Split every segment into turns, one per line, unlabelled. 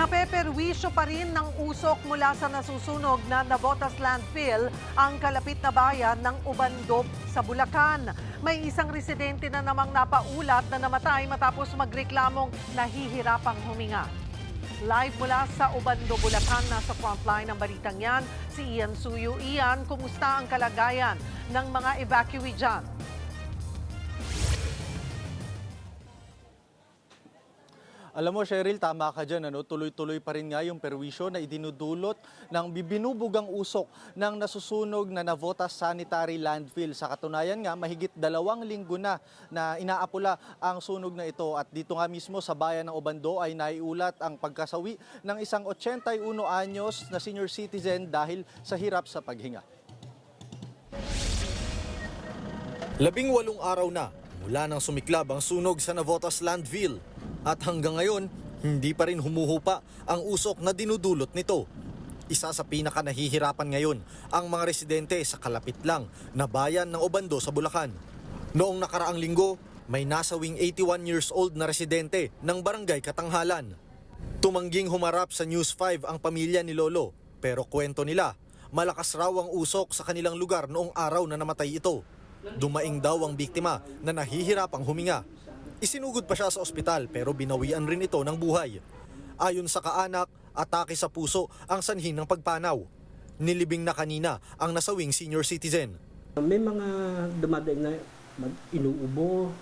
Napeperwisyo pa rin ng usok mula sa nasusunog na Navotas landfill ang kalapit na bayan ng Ubando sa Bulacan. May isang residente na namang napaulat na namatay matapos magreklamong nahihirapang huminga. Live mula sa Ubando, Bulacan, nasa frontline ng balitang yan, si Ian Suyo. Ian, kumusta ang kalagayan ng mga evacuee dyan?
Alam mo, Cheryl, tama ka dyan. Tuloy-tuloy pa rin nga yung perwisyo na idinudulot ng binubugang usok ng nasusunog na Navotas Sanitary Landfill. Sa katunayan nga, mahigit 2 linggo na inaapula ang sunog na ito. At dito nga mismo sa bayan ng Ubando ay naiulat ang pagkasawi ng isang 81 anyos na senior citizen dahil sa hirap sa paghinga.
18 araw na mula nang sumiklab ang sunog sa Navotas Landfill. At hanggang ngayon, hindi pa rin humuhupa ang usok na dinudulot nito. Isa sa pinakanahihirapan ngayon ang mga residente sa kalapit lang na bayan ng Ubando sa Bulacan. Noong nakaraang linggo, may nasawing 81 years old na residente ng Barangay Katanghalan. Tumangging humarap sa News 5 ang pamilya ni Lolo, pero kwento nila, malakas raw ang usok sa kanilang lugar noong araw na namatay ito. Dumaing daw ang biktima na nahihirapang huminga. Isinugod pa siya sa ospital pero binawian rin ito ng buhay. Ayon sa kaanak, atake sa puso ang sanhin ng pagpanaw. Nilibing na kanina ang nasawing senior citizen.
May mga dumadaing na inuubo.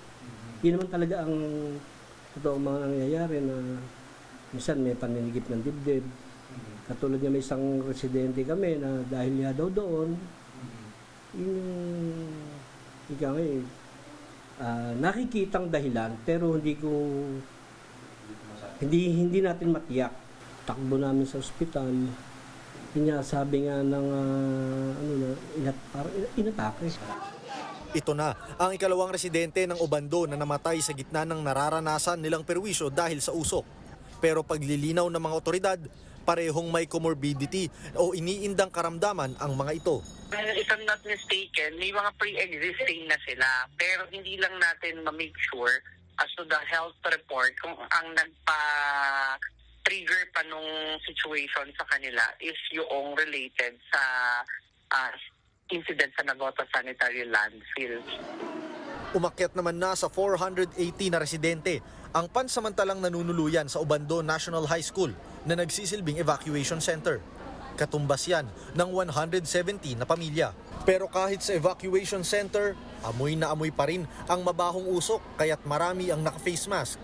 Yun naman talaga ang totoong mga nangyayari na minsan may paninigip ng dibdib. Katulad niya may isang residente kami na dahil niya daw doon, nakikitang dahilan pero hindi natin matiyak. Takbo namin sa ospital. Sabi nga ng inatake.
Ito na ang ikalawang residente ng Ubando na namatay sa gitna ng nararanasan nilang perwisyo dahil sa usok. Pero paglilinaw ng mga otoridad, parehong may comorbidity o iniindang karamdaman ang mga ito.
If I'm not mistaken, may mga pre-existing na sila. Pero hindi lang natin ma-make sure as to the health report kung ang nagpa-trigger pa nung situation sa kanila is yung related sa incident sa Navotas Sanitary Landfill.
Umakyat naman na sa 480 na residente ang pansamantalang nanunuluyan sa Ubando National High School na nagsisilbing evacuation center. Katumbas yan ng 170 na pamilya. Pero kahit sa evacuation center, amoy na amoy pa rin ang mabahong usok kaya't marami ang naka-face mask.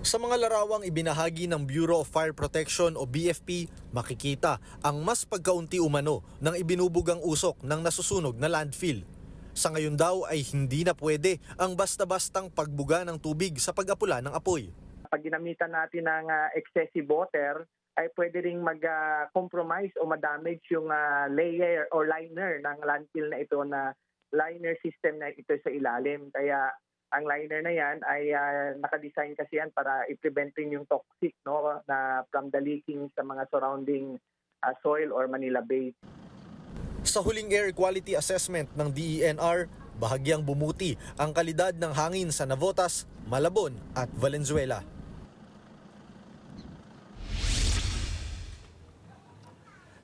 Sa mga larawang ibinahagi ng Bureau of Fire Protection o BFP, makikita ang mas pagkaunti umano ng ibinubugang usok ng nasusunog na landfill. Sa ngayon daw ay hindi na pwede ang basta-bastang pagbuga ng tubig sa pag-apula ng apoy.
Pag ginamitan natin ng excessive water, ay pwede ring mag-compromise o ma-damage yung layer or liner ng landfill na ito, na liner system na ito sa ilalim. Kaya ang liner na yan ay nakadesign kasi yan para i-prevent rin yung toxic, no, na from the leaking sa mga surrounding soil or Manila Bay.
Sa huling air quality assessment ng DENR, bahagyang bumuti ang kalidad ng hangin sa Navotas, Malabon at Valenzuela.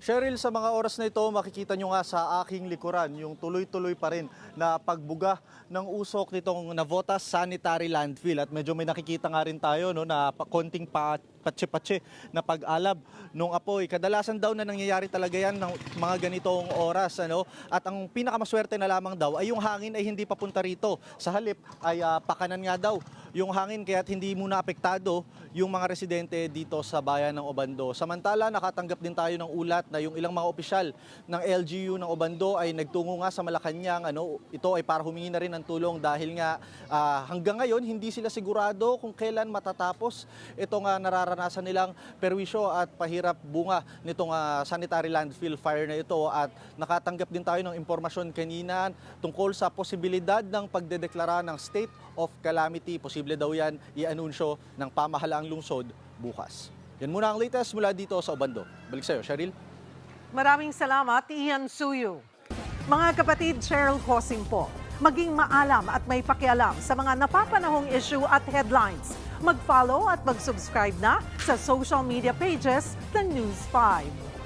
Cheryl, sa mga oras na ito, makikita nyo nga sa aking likuran yung tuloy-tuloy pa rin na pagbuga ng usok nitong Navotas Sanitary Landfill. At medyo may nakikita nga rin tayo na konting patse-patse na pag-alab nung apoy. Kadalasan daw na nangyayari talaga yan ng mga ganitong oras. At ang pinakamaswerte na lamang daw ay yung hangin ay hindi papunta rito. Sa halip ay pakanan nga daw yung hangin kaya't hindi muna apektado yung mga residente dito sa bayan ng Ubando. Samantala, nakatanggap din tayo ng ulat na yung ilang mga opisyal ng LGU ng Ubando ay nagtungo nga sa Malacanang. Ito ay para humingi na rin ng tulong dahil nga hanggang ngayon hindi sila sigurado kung kailan matatapos itong nararanasan nilang perwisyo at pahirap bunga nitong sanitary landfill fire na ito. At nakatanggap din tayo ng impormasyon kanina tungkol sa posibilidad ng pagdedeklara ng state of calamity. Posible daw yan i-anunsyo ng pamahalaang lungsod bukas. Yan muna ang latest mula dito sa Ubando. Balik sa'yo, Cheryl.
Maraming salamat, Ian Suyo. Mga kapatid, Cheryl Cosing po. Maging maalam at may pakialam sa mga napapanahong issue at headlines. Mag-follow at mag-subscribe na sa social media pages ng News 5.